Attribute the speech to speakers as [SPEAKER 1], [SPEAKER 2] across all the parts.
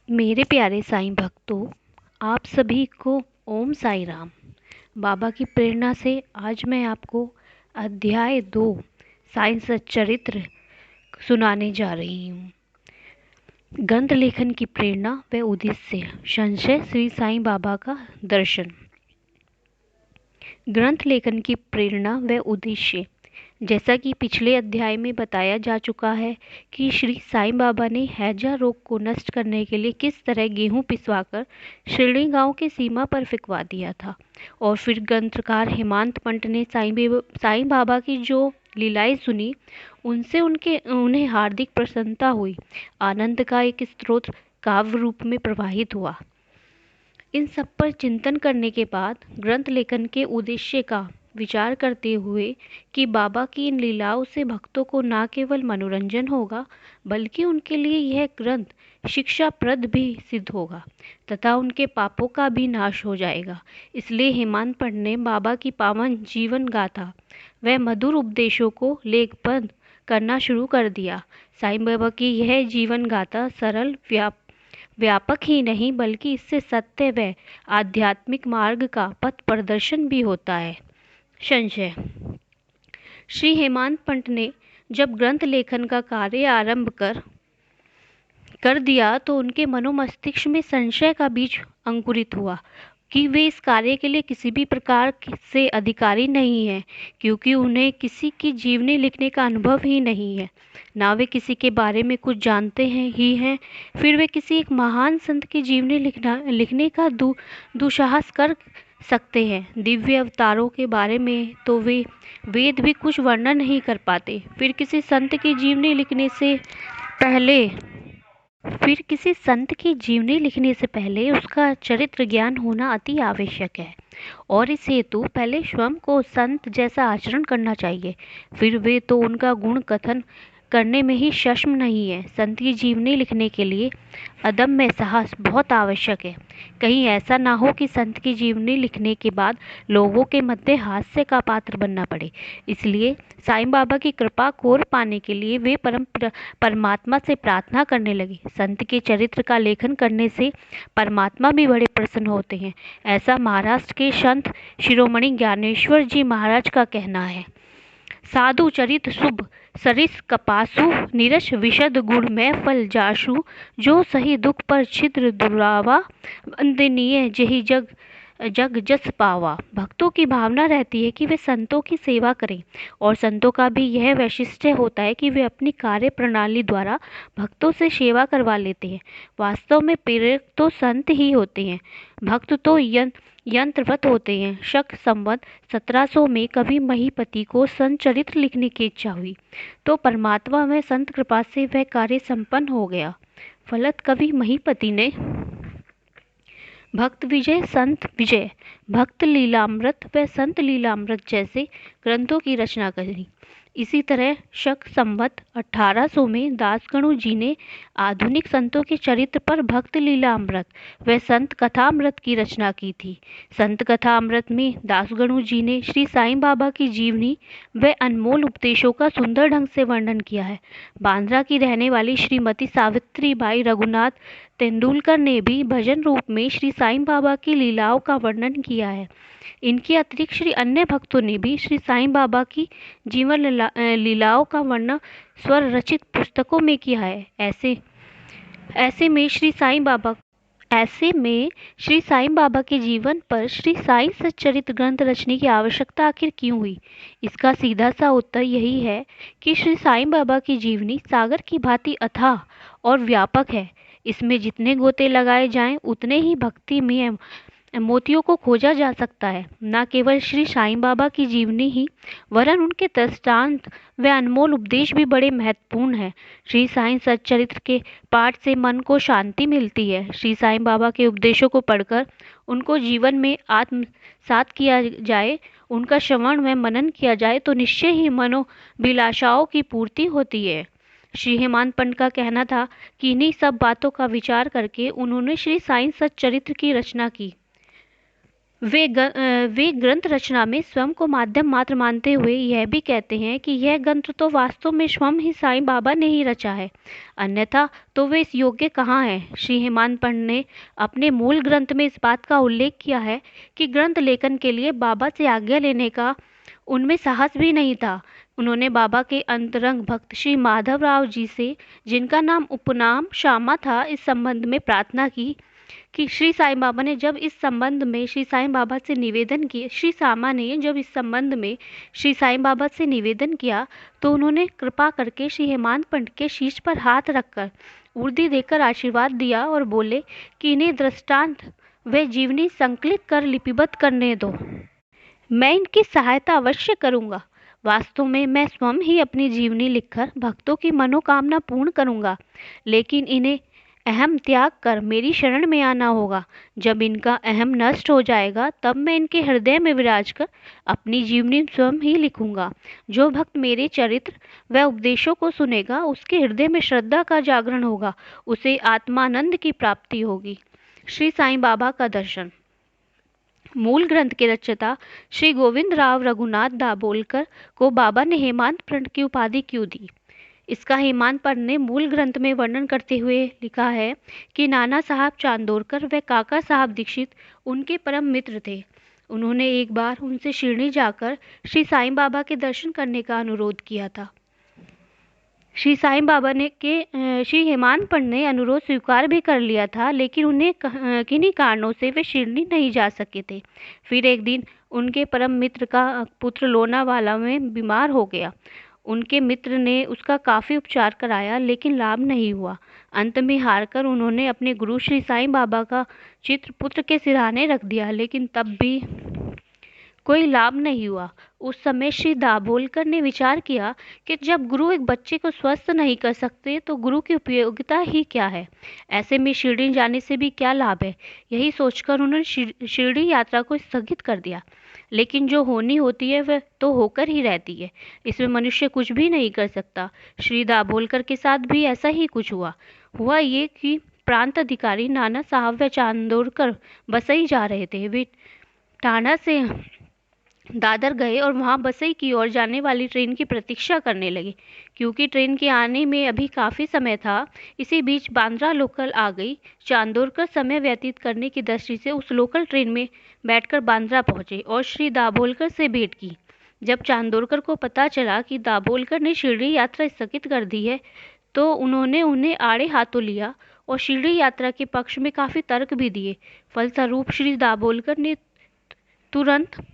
[SPEAKER 1] मेरे प्यारे साईं भक्तों, आप सभी को ओम साईं राम। बाबा की प्रेरणा से आज मैं आपको अध्याय 2 साईं सच्चरित्र सुनाने जा रही हूँ। ग्रंथ लेखन की प्रेरणा व उद्देश्य। संशय श्री साईं बाबा का दर्शन। ग्रंथ लेखन की प्रेरणा व उद्देश्य। जैसा कि पिछले अध्याय में बताया जा चुका है कि श्री साईं बाबा ने हैजा रोग को नष्ट करने के लिए किस तरह गेहूं पिसवाकर शिरडी गांव के सीमा पर फिकवा दिया था, और फिर ग्रंथकार हेमंत पंत ने साईं बाबा की जो लीलाएं सुनी, उनसे उन्हें हार्दिक प्रसन्नता हुई। आनंद का एक स्रोत काव्य रूप में प्रवाहित हुआ। इन सब पर चिंतन करने के बाद ग्रंथ लेखन के उद्देश्य का विचार करते हुए कि बाबा की इन लीलाओं से भक्तों को न केवल मनोरंजन होगा, बल्कि उनके लिए यह ग्रंथ शिक्षाप्रद भी सिद्ध होगा तथा उनके पापों का भी नाश हो जाएगा। इसलिए हेमंत पंत ने बाबा की पावन जीवन गाथा व मधुर उपदेशों को लेखबद्ध करना शुरू कर दिया। साईं बाबा की यह जीवन गाथा सरल व्यापक ही नहीं, बल्कि इससे सत्य व आध्यात्मिक मार्ग का पथ प्रदर्शन भी होता है। संशय। श्री हेमंत पंत ने जब ग्रंथ लेखन का कार्य आरंभ कर दिया तो उनके मनोमस्तिष्क में संशय का बीज अंकुरित हुआ कि वे इस कार्य के लिए किसी भी प्रकार से अधिकारी नहीं है, क्योंकि उन्हें किसी की जीवनी लिखने का अनुभव ही नहीं है, ना वे किसी के बारे में कुछ जानते हैं। फिर वे किसी एक महान संत की जीवनी लिखने का दुस्साहस कर सकते हैं। दिव्य अवतारों के बारे में तो वे वेद भी कुछ वर्णन नहीं कर पाते। फिर किसी संत की जीवनी लिखने से पहले उसका चरित्र ज्ञान होना अति आवश्यक है, और इस हेतु पहले स्वयं को संत जैसा आचरण करना चाहिए। फिर वे तो उनका गुण कथन करने में ही सक्षम नहीं है। संत की जीवनी लिखने के लिए अदम्य साहस बहुत आवश्यक है। कहीं ऐसा ना हो कि संत की जीवनी लिखने के बाद लोगों के मध्य हास्य का पात्र बनना पड़े। इसलिए साईं बाबा की कृपा कोर पाने के लिए वे परमात्मा से प्रार्थना करने लगे। संत के चरित्र का लेखन करने से परमात्मा भी बड़े प्रसन्न होते हैं, ऐसा महाराष्ट्र के संत शिरोमणि ज्ञानेश्वर जी महाराज का कहना है। साधु चरित शुभ सरिस कपासु निरश विशद गुण में फल जासु, जो सही दुख पर छिद्र दुरावा वंदनीय जही जग जस पावा। भक्तों की भावना रहती है कि वे संतों की सेवा करें, और संतों का भी यह वैशिष्ट्य होता है कि वे अपनी कार्य प्रणाली द्वारा भक्तों से सेवा करवा लेते हैं। वास्तव में प्रेरक तो संत ही होते हैं, भक्त तो यंत्रवत होते हैं। शक संवत 1700 में कभी महीपति को संत चरित्र लिखने की इच्छा हुई, तो परमात्मा में संत कृपा से वह कार्य संपन्न हो गया। फलत कवि महीपति ने भक्त विजय, संत विजय, भक्त लीलामृत व संत लीलामृत जैसे ग्रंथों की रचना करी। इसी तरह शक संवत 1800 में दासगणु जी ने आधुनिक संतों के चरित्र पर भक्त लीलामृत व संत कथामृत की रचना की थी। संत कथामृत में दासगणु जी ने श्री साईं बाबा की जीवनी व अनमोल उपदेशों का सुंदर ढंग से वर्णन किया है। बांद्रा की रहने वाली श्रीमती सावित्री बाई रघुनाथ तेंदुलकर ने भी भजन रूप में श्री साईं बाबा की लीलाओं का वर्णन किया है। इनके अतिरिक्त श्री अन्य भक्तों ने भी श्री साईं बाबा की जीवन लीलाओं का वर्णन स्वर रचित पुस्तकों में किया है। ऐसे में श्री साईं बाबा के जीवन पर श्री साईं सच्चरित्र ग्रंथ रचने की आवश्यकता आखिर क्यों हुई? इसका सीधा सा उत्तर यही है कि श्री साईं बाबा की जीवनी सागर की भांति अथाह और व्यापक है। इसमें जितने गोते लगाए जाएं, उतने ही भक्ति में मोतियों को खोजा जा सकता है। न केवल श्री साईं बाबा की जीवनी ही, वरन उनके दृष्टांत व अनमोल उपदेश भी बड़े महत्वपूर्ण हैं। श्री साईं सच्चरित्र के पाठ से मन को शांति मिलती है। श्री साईं बाबा के उपदेशों को पढ़कर उनको जीवन में आत्मसात किया जाए, उनका श्रवण व मनन किया जाए, तो निश्चय ही मनोभिलाषाओं की पूर्ति होती है। श्री हेमंत पंत का कहना था कि इन्हीं सब बातों का विचार करके उन्होंने श्री साईं सच्चरित्र की रचना की। वे ग्रंथ रचना में स्वयं को माध्यम मात्र मानते हुए यह भी कहते हैं कि यह ग्रंथ तो वास्तव में स्वयं ही साईं बाबा ने ही रचा है, अन्यथा तो वे इस योग्य कहाँ हैं। श्री हेमांत पंत ने अपने मूल ग्रंथ में इस बात का उल्लेख किया है कि ग्रंथ लेखन के लिए बाबा से आज्ञा लेने का उनमें साहस भी नहीं था। उन्होंने बाबा के अंतरंग भक्त श्री माधवराव जी से, जिनका नाम उपनाम श्यामा था, इस संबंध में प्रार्थना की कि श्री साईं बाबा ने जब इस संबंध में श्री साईं बाबा से निवेदन किया श्री सामा ने जब इस संबंध में श्री साईं बाबा से निवेदन किया तो उन्होंने कृपा करके श्री हेमांत पंत के शीश पर हाथ रखकर उर्दी देकर आशीर्वाद दिया और बोले कि इन्हें दृष्टांत व जीवनी संकलित कर लिपिबद्ध करने दो। मैं इनकी सहायता अवश्य करूंगा। वास्तव में मैं स्वयं ही अपनी जीवनी लिखकर भक्तों की मनोकामना पूर्ण करूंगा, लेकिन इन्हें अहम त्याग कर मेरी शरण में आना होगा। जब इनका अहम नष्ट हो जाएगा तब मैं इनके हृदय में विराज कर अपनी जीवनी स्वयं ही लिखूंगा। जो भक्त मेरे चरित्र व उपदेशों को सुनेगा उसके हृदय में श्रद्धा का जागरण होगा, उसे आत्मानंद की प्राप्ति होगी। श्री साईं बाबा का दर्शन। मूल ग्रंथ के रचयिता श्री गोविंद राव रघुनाथ दाभोलकर को बाबा ने हेमांत पंत की उपाधि क्यों दी? इसका हेमांत पंत ने मूल ग्रंथ में वर्णन करते हुए लिखा है कि नाना साहब चांदोरकर व काका साहब दीक्षित उनके परम मित्र थे। उन्होंने एक बार उनसे शिरडी जाकर श्री साईं बाबा के दर्शन करने का अनुरोध किया था। श्री साईं बाबा ने श्री हेमांत पंत ने अनुरोध स्वीकार भी कर लिया था, लेकिन उन्हें किन्हीं कारणों से वे शिरडी नहीं जा सके थे। फिर एक दिन उनके परम मित्र का पुत्र लोनावाला में बीमार हो गया। उनके मित्र ने उसका काफ़ी उपचार कराया, लेकिन लाभ नहीं हुआ। अंत में हारकर उन्होंने अपने गुरु श्री साईं बाबा का चित्र पुत्र के सिरहाने रख दिया, लेकिन तब भी कोई लाभ नहीं हुआ। उस समय श्री दाभोलकर ने विचार किया कि जब गुरु एक बच्चे को स्वस्थ नहीं कर सकते तो गुरु की उपयोगिता ही क्या है। ऐसे में शिरडी जाने से भी क्या लाभ है। यही सोचकर उन्होंने शिरडी यात्रा को स्थगित कर दिया। लेकिन जो होनी होती है वह तो होकर ही रहती है, इसमें मनुष्य कुछ भी नहीं कर सकता। श्री दाभोलकर के साथ भी ऐसा ही कुछ हुआ ये कि प्रांत अधिकारी नाना साहब व चांदोरकर बसई जा रहे थे। वे टांडा से दादर गए और वहां बसई की ओर जाने वाली ट्रेन की प्रतीक्षा करने लगे। क्योंकि ट्रेन के आने में अभी काफ़ी समय था, इसी बीच बांद्रा लोकल आ गई। चांदोरकर समय व्यतीत करने की दृष्टि से उस लोकल ट्रेन में बैठकर बांद्रा पहुंचे और श्री दाभोलकर से भेंट की। जब चांदोरकर को पता चला कि दाभोलकर ने शिरडी यात्रा स्थगित कर दी है तो उन्होंने उन्हें आड़े हाथों लिया और शिरडी यात्रा के पक्ष में काफ़ी तर्क भी दिए। फलस्वरूप श्री दाभोलकर ने तुरंत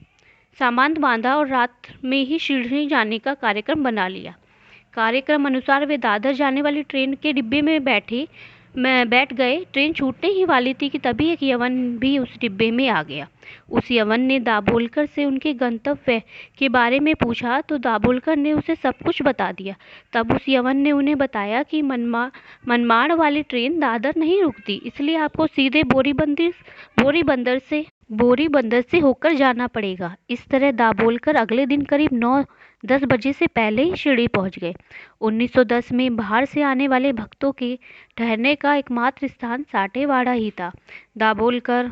[SPEAKER 1] सामान बांधा और रात में ही शिरडी जाने का कार्यक्रम बना लिया। कार्यक्रम अनुसार वे दादर जाने वाली ट्रेन के डिब्बे में बैठ गए। ट्रेन छूटने ही वाली थी कि तभी एक यवन भी उस डिब्बे में आ गया। उस यवन ने दाभोलकर से उनके गंतव्य के बारे में पूछा तो दाभोलकर ने उसे सब कुछ बता दिया। तब उस यवन ने उन्हें बताया कि मनमाड़ वाली ट्रेन दादर नहीं रुकती, इसलिए आपको सीधे बोरीबंदर से होकर जाना पड़ेगा। इस तरह दाभोलकर अगले दिन करीब 9-10 बजे से पहले ही शिरडी पहुंच गए। 1910 में बाहर से आने वाले भक्तों के ठहरने का एकमात्र स्थान साठेवाड़ा ही था। दाभोलकर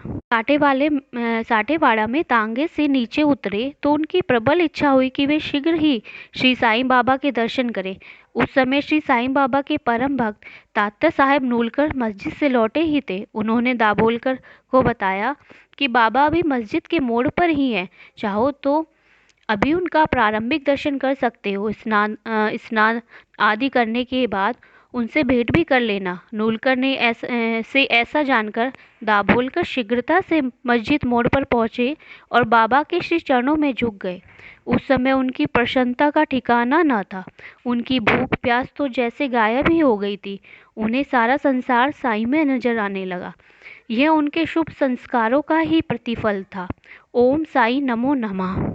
[SPEAKER 1] साठेवाड़ा में तांगे से नीचे उतरे तो उनकी प्रबल इच्छा हुई कि वे शीघ्र ही श्री साईं बाबा के दर्शन करें। उस समय श्री साईं बाबा के परम भक्त तात्या साहेब नूलकर मस्जिद से लौटे ही थे। उन्होंने दाभोलकर को बताया कि बाबा अभी मस्जिद के मोड़ पर ही हैं, चाहो तो अभी उनका प्रारंभिक दर्शन कर सकते हो। स्नान आदि करने के बाद उनसे भेंट भी कर लेना। नूलकर ने ऐसा जानकर दाभोलकर शीघ्रता से मस्जिद मोड़ पर पहुंचे और बाबा के श्री चरणों में झुक गए। उस समय उनकी प्रसन्नता का ठिकाना न था। उनकी भूख प्यास तो जैसे गायब ही हो गई थी। उन्हें सारा संसार साईं में नजर आने लगा। यह उनके शुभ संस्कारों का ही प्रतिफल था। ओम साई नमो नमः।